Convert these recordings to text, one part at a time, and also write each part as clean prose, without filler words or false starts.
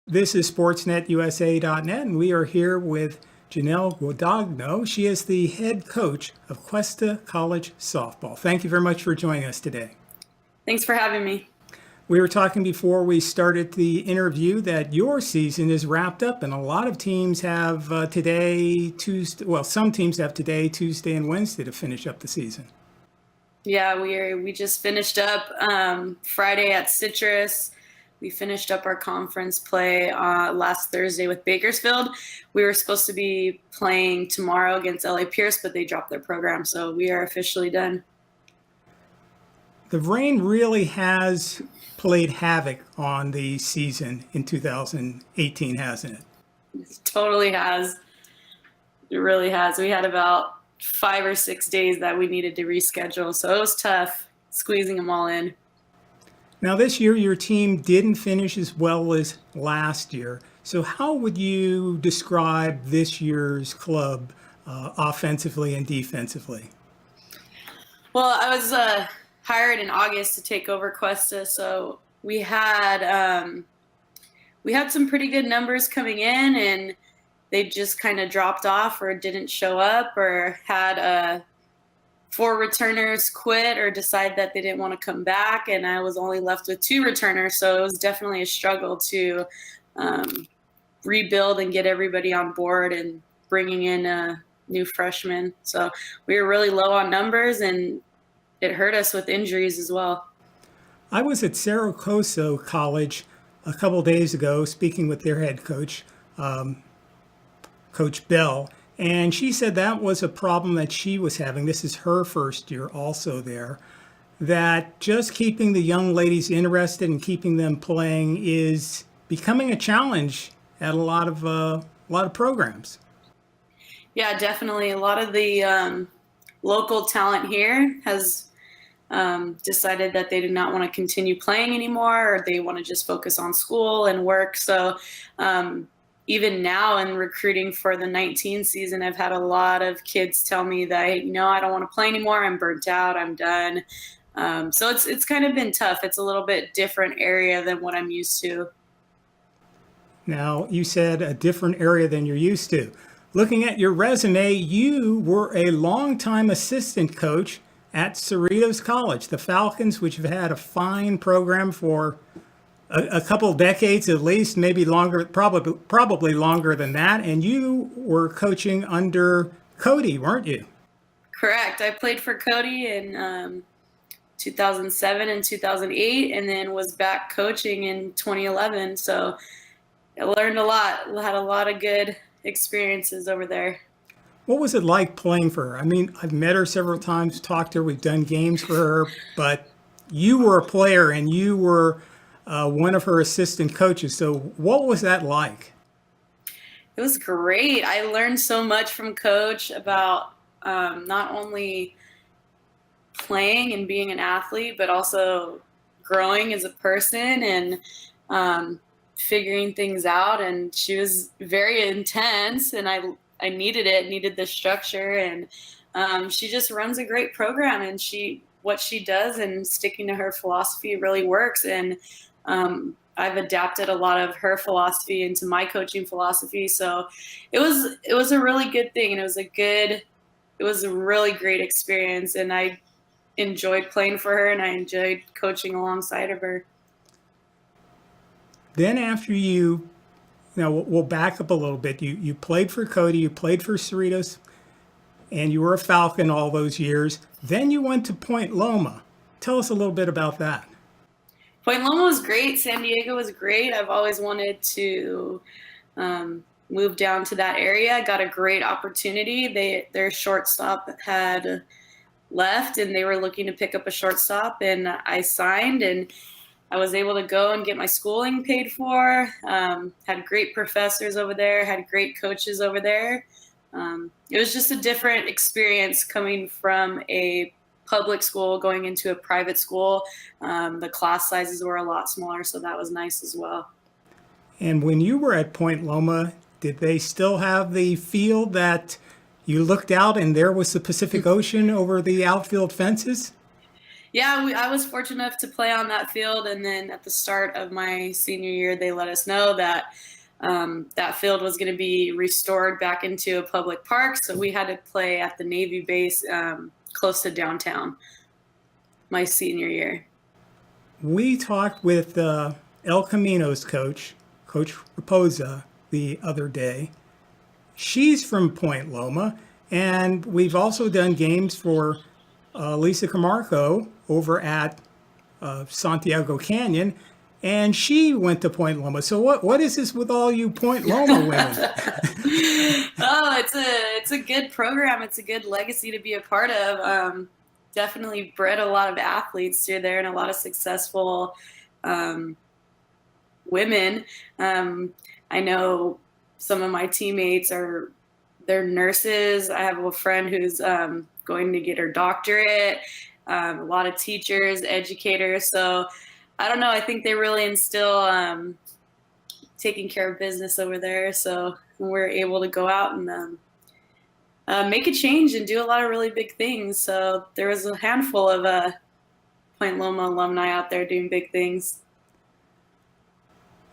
This is SportsNetUSA.net, and we are here with Jenel Guadagno. She is the head coach of Cuesta College softball. Thank you very much for joining us today. Thanks for having me. We were talking before we started the interview that your season is wrapped up, and a lot of teams have today, Tuesday. Well, some teams have today, Tuesday, and Wednesday to finish up the season. Yeah, we just finished up Friday at Citrus. We finished up our conference play last Thursday with Bakersfield. We were supposed to be playing tomorrow against LA Pierce, but they dropped their program, so we are officially done. The rain really has played havoc on the season in 2018, hasn't it? It totally has. It really has. We had about 5 or 6 days that we needed to reschedule, so it was tough squeezing them all in. Now, this year, your team didn't finish as well as last year. So how would you describe this year's club offensively and defensively? Well, I was hired in August to take over Cuesta, so we had some pretty good numbers coming in, and they just kind of dropped off or didn't show up or had 4 returners quit or decide that they didn't want to come back, and I was only left with 2 returners, so it was definitely a struggle to rebuild and get everybody on board and bringing in new freshmen. So we were really low on numbers, and it hurt us with injuries as well. I was at Cuesta College a couple days ago speaking with their head coach, Coach Bell, and she said that was a problem that she was having. This is her first year also there, that just keeping the young ladies interested and keeping them playing is becoming a challenge at a lot of programs. Yeah, definitely. A lot of the local talent here has decided that they do not want to continue playing anymore, or they want to just focus on school and work. So even now in recruiting for the 19 season, I've had a lot of kids tell me that, I don't want to play anymore. I'm burnt out. I'm done. So it's kind of been tough. It's a little bit different area than what I'm used to. Now, you said a different area than you're used to. Looking at your resume, you were a longtime assistant coach at Cerritos College, the Falcons, which have had a fine program for a couple decades at least, maybe longer, probably longer than that. And you were coaching under Cody, weren't you? Correct. I played for Cody in 2007 and 2008, and then was back coaching in 2011. So I learned a lot. Had a lot of good experiences over there. What was it like playing for her? I mean, I've met her several times, talked to her, we've done games for her, but you were a player and you were one of her assistant coaches. So what was that like? It was great. I learned so much from Coach about not only playing and being an athlete, but also growing as a person and figuring things out. And she was very intense, and I needed the structure, and she just runs a great program, and what she does and sticking to her philosophy really works. And I've adapted a lot of her philosophy into my coaching philosophy. So it was a really good thing, and it was a really great experience, and I enjoyed playing for her, and I enjoyed coaching alongside of her. Then after we'll back up a little bit. You played for Cody, you played for Cerritos, and you were a Falcon all those years. Then you went to Point Loma. Tell us a little bit about that. Point Loma was great. San Diego was great. I've always wanted to move down to that area. Got a great opportunity. Their shortstop had left, and they were looking to pick up a shortstop, and I signed, and I was able to go and get my schooling paid for. Had great professors over there, had great coaches over there. It was just a different experience coming from a public school going into a private school. The class sizes were a lot smaller, so that was nice as well. And when you were at Point Loma, did they still have the field that you looked out and there was the Pacific Ocean over the outfield fences? Yeah, I was fortunate enough to play on that field, and then at the start of my senior year, they let us know that that field was going to be restored back into a public park, so we had to play at the Navy base close to downtown my senior year. We talked with El Camino's coach, Coach Raposa, the other day. She's from Point Loma, and we've also done games for Lisa Camargo over at Santiago Canyon, and she went to Point Loma. So what is this with all you Point Loma women? Oh, it's a good program. It's a good legacy to be a part of. Definitely bred a lot of athletes through there and a lot of successful women. I know some of my teammates they're nurses. I have a friend who's going to get her doctorate. A lot of teachers, educators. So I don't know. I think they really instill taking care of business over there. So we're able to go out and make a change and do a lot of really big things. So there was a handful of Point Loma alumni out there doing big things.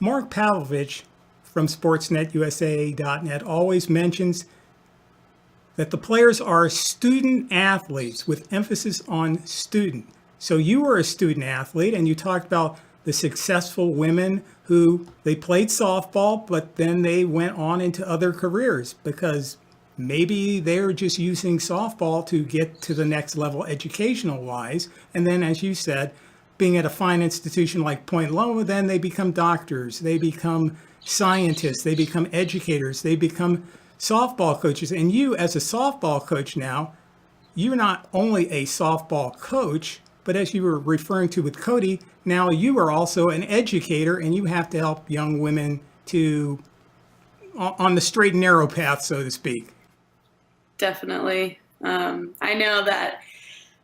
Mark Pavlovich from SportsNetUSA.net always mentions that the players are student athletes with emphasis on student. So you were a student athlete, and you talked about the successful women who they played softball, but then they went on into other careers because maybe they're just using softball to get to the next level educational wise. And then, as you said, being at a fine institution like Point Loma, then they become doctors, they become scientists, they become educators, they become softball coaches. And you, as a softball coach now, you're not only a softball coach, but as you were referring to with Cody, now you are also an educator, and you have to help young women to on the straight and narrow path, so to speak. Definitely. I know that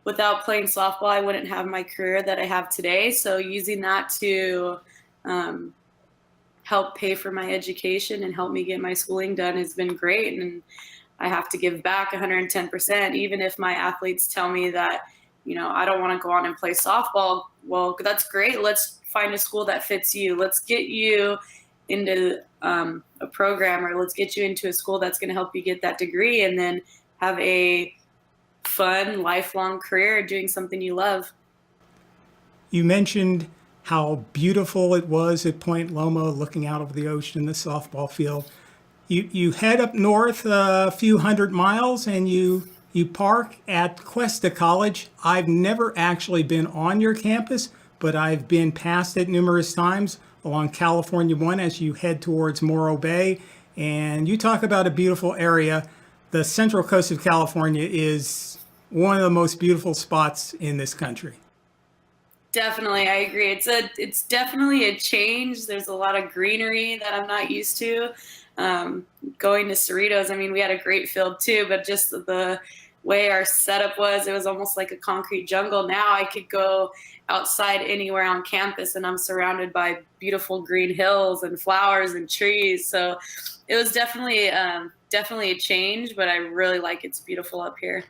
without playing softball, I wouldn't have my career that I have today. So using that to help pay for my education and help me get my schooling done has been great. And I have to give back 110%, even if my athletes tell me that, I don't want to go on and play softball. Well, that's great. Let's find a school that fits you. Let's get you into a program, or let's get you into a school that's going to help you get that degree and then have a fun, lifelong career doing something you love. You mentioned how beautiful it was at Point Loma, looking out over the ocean, the softball field. You head up north a few hundred miles, and you park at Cuesta College. I've never actually been on your campus, but I've been past it numerous times along California 1 as you head towards Morro Bay. And you talk about a beautiful area. The Central Coast of California is one of the most beautiful spots in this country. Definitely, I agree. It's definitely a change. There's a lot of greenery that I'm not used to. Going to Cerritos, we had a great field too, but just the way our setup was, it was almost like a concrete jungle. Now I could go outside anywhere on campus and I'm surrounded by beautiful green hills and flowers and trees. So it was definitely a change, but I really like it's beautiful up here.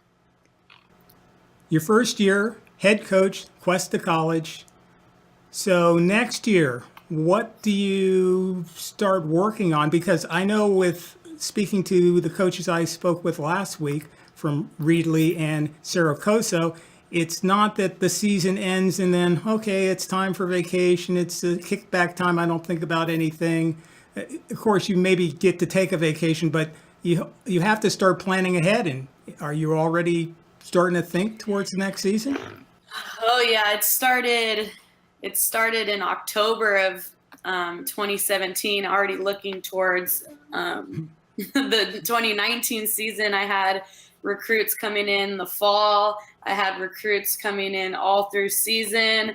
Your first year, head coach, Cuesta College. So next year, what do you start working on? Because I know with speaking to the coaches I spoke with last week from Reedley and Saracoso, it's not that the season ends and then, okay, it's time for vacation. It's a kickback time. I don't think about anything. Of course, you maybe get to take a vacation, but you have to start planning ahead. And are you already starting to think towards the next season? Oh yeah, it started in October of 2017. Already looking towards the 2019 season. I had recruits coming in the fall. I had recruits coming in all through season.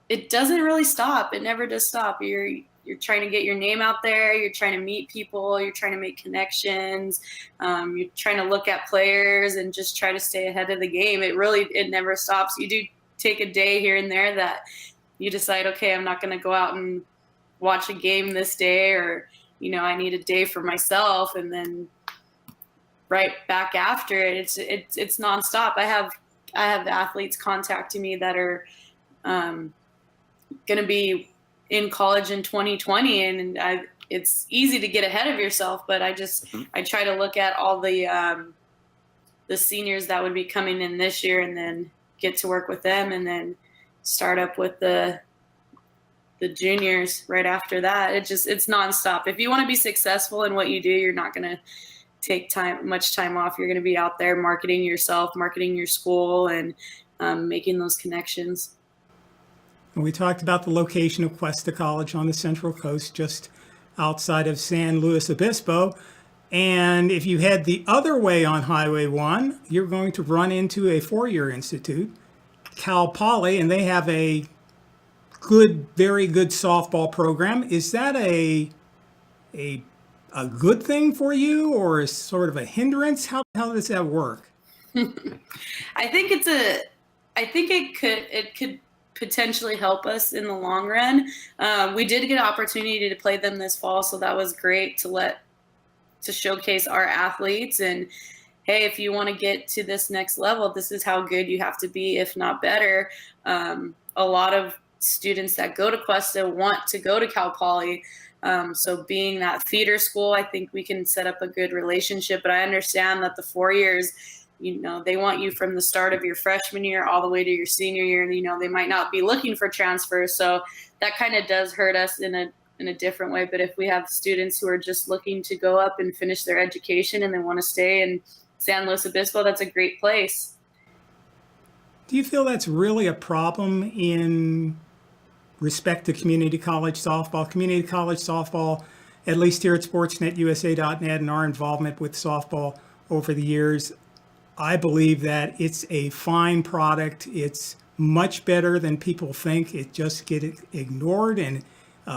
It doesn't really stop. It never does stop. You're trying to get your name out there. You're trying to meet people. You're trying to make connections. You're trying to look at players and just try to stay ahead of the game. It never stops. You do take a day here and there that you decide, okay, I'm not going to go out and watch a game this day, or, I need a day for myself. And then right back after it, it's nonstop. I have I have athletes contacting me that are going to be in college in 2020, and it's easy to get ahead of yourself, but I try to look at all the seniors that would be coming in this year, and then get to work with them, and then start up with the juniors right after that. It's nonstop. If you want to be successful in what you do, you're not going to take much time off. You're going to be out there marketing yourself, marketing your school, and making those connections. We talked about the location of Cuesta College on the Central Coast, just outside of San Luis Obispo. And if you head the other way on Highway 1, you're going to run into a four-year institute, Cal Poly, and they have a very good softball program. Is that a good thing for you, or is sort of a hindrance? How does that work? I think it could potentially help us in the long run. We did get an opportunity to play them this fall, so that was great to showcase our athletes. And hey, if you want to get to this next level, this is how good you have to be, if not better. A lot of students that go to Cuesta want to go to Cal Poly. So being that feeder school, I think we can set up a good relationship. But I understand that the 4 years, they want you from the start of your freshman year all the way to your senior year. And, they might not be looking for transfers. So that kind of does hurt us in a different way. But if we have students who are just looking to go up and finish their education and they want to stay in San Luis Obispo, that's a great place. Do you feel that's really a problem in respect to community college softball? Community college softball, at least here at sportsnetusa.net and our involvement with softball over the years, I believe that it's a fine product. It's much better than people think. It just gets ignored, and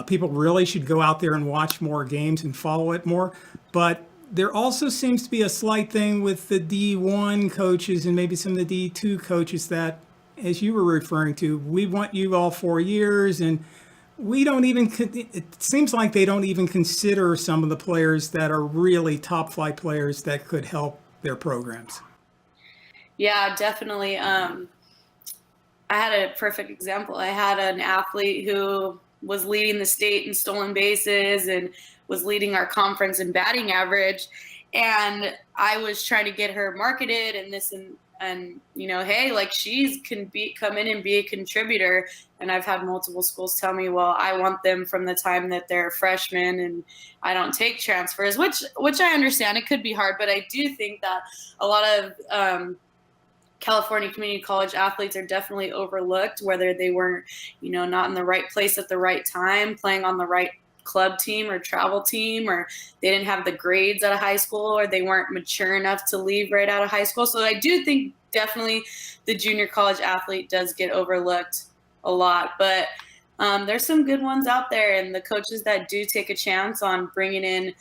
people really should go out there and watch more games and follow it more. But there also seems to be a slight thing with the D1 coaches and maybe some of the D2 coaches that, as you were referring to, we want you all 4 years, and it seems like they don't even consider some of the players that are really top flight players that could help their programs. Yeah, definitely. I had a perfect example. I had an athlete who was leading the state in stolen bases and was leading our conference in batting average. And I was trying to get her marketed and this and hey, like come in and be a contributor. And I've had multiple schools tell me, well, I want them from the time that they're freshmen, and I don't take transfers, which I understand. It could be hard, but I do think that a lot of California community college athletes are definitely overlooked, whether they weren't, not in the right place at the right time, playing on the right club team or travel team, or they didn't have the grades out of high school, or they weren't mature enough to leave right out of high school. So I do think definitely the junior college athlete does get overlooked a lot, but there's some good ones out there, and the coaches that do take a chance on bringing in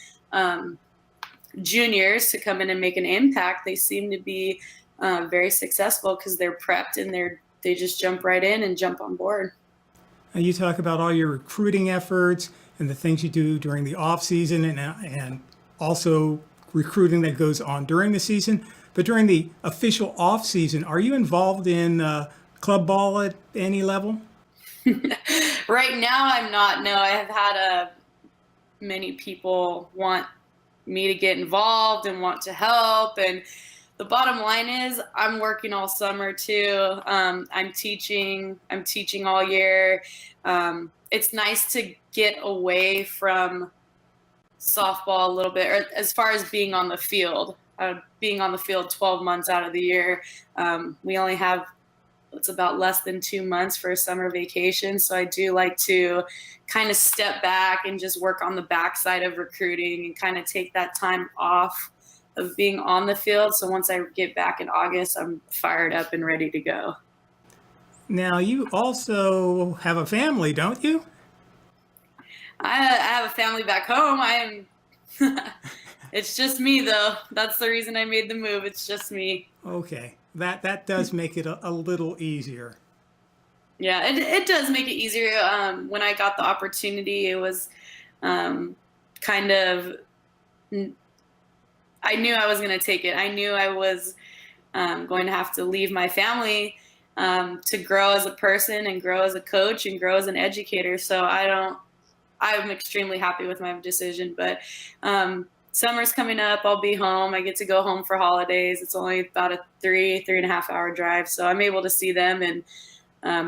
juniors to come in and make an impact, they seem to be very successful because they're prepped and they just jump right in and jump on board. Now, you talk about all your recruiting efforts and the things you do during the off season, and also recruiting that goes on during the season. But during the official off season, are you involved in club ball at any level? Right now, I'm not. No, I have had many people want me to get involved and want to help, and the bottom line is I'm working all summer too. I'm teaching all year. It's nice to get away from softball a little bit, or as far as being on the field. Being on the field 12 months out of the year. We only have, it's about less than 2 months for a summer vacation. So I do like to kind of step back and just work on the backside of recruiting and kind of take that time off of being on the field. So once I get back in August, I'm fired up and ready to go. Now, you also have a family, don't you? I have a family back home. It's just me, though. That's the reason I made the move. It's just me. Okay. That does make it a little easier. Yeah, it does make it easier. When I got the opportunity, it was kind of, I knew I was going to take it. I knew I was going to have to leave my family to grow as a person and grow as a coach and grow as an educator. So I'm extremely happy with my decision, but summer's coming up. I'll be home. I get to go home for holidays. It's only about a 3.5 hour drive. So I'm able to see them, and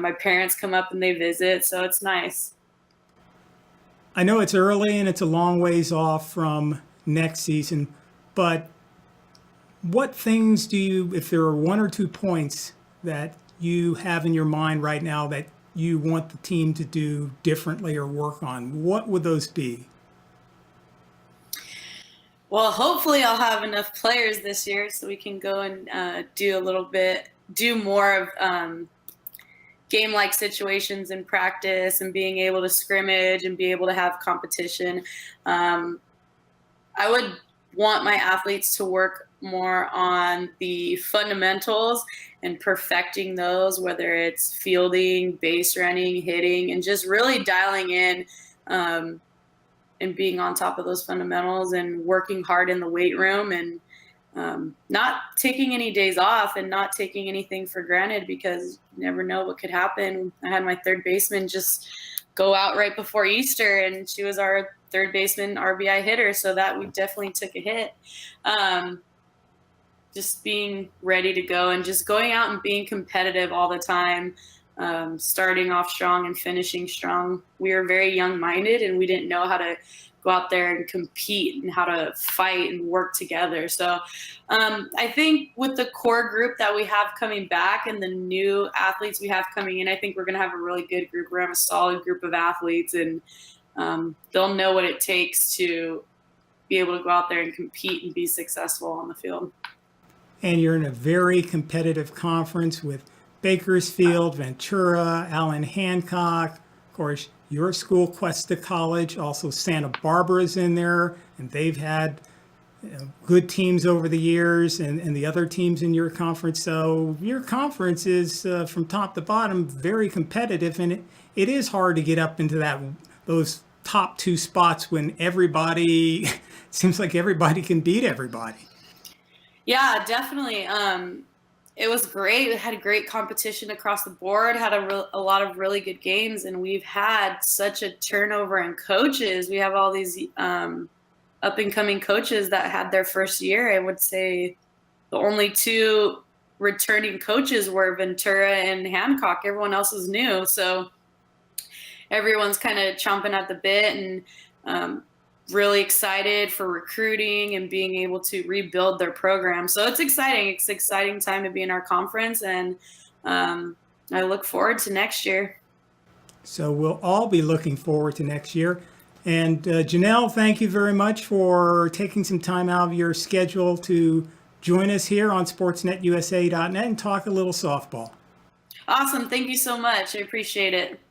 my parents come up and they visit. So it's nice. I know it's early and it's a long ways off from next season, but what things do you, if there are one or two points that you have in your mind right now that you want the team to do differently or work on, what would those be? Well, hopefully I'll have enough players this year so we can go and do more of game-like situations in practice and being able to scrimmage and be able to have competition. I would want my athletes to work more on the fundamentals and perfecting those, whether it's fielding, base running, hitting, and just really dialing in and being on top of those fundamentals and working hard in the weight room, and not taking any days off and not taking anything for granted, because you never know what could happen. I had my third baseman just go out right before Easter, and she was our third baseman RBI hitter, so that we definitely took a hit. Just being ready to go and just going out and being competitive all the time, starting off strong and finishing strong. We were very young-minded, and we didn't know how to go out there and compete and how to fight and work together. So I think with the core group that we have coming back and the new athletes we have coming in, I think we're going to have a really good group. We're going to have a solid group of athletes, and they'll know what it takes to be able to go out there and compete and be successful on the field. And you're in a very competitive conference with Bakersfield, Ventura, Allen Hancock, of course, your school, Cuesta College, also Santa Barbara's in there, and they've had good teams over the years, and the other teams in your conference. So your conference is, from top to bottom, very competitive, and it is hard to get up into those top two spots when everybody, it seems like everybody can beat everybody. Yeah, definitely. It was great. We had great competition across the board, had a lot of really good games, and we've had such a turnover in coaches. We have all these up-and-coming coaches that had their first year. I would say the only two returning coaches were Ventura and Hancock. Everyone else is new. So everyone's kind of chomping at the bit, and really excited for recruiting and being able to rebuild their program. So it's exciting. It's an exciting time to be in our conference, and I look forward to next year. So we'll all be looking forward to next year. And Jenel, thank you very much for taking some time out of your schedule to join us here on sportsnetusa.net and talk a little softball. Awesome. Thank you so much. I appreciate it.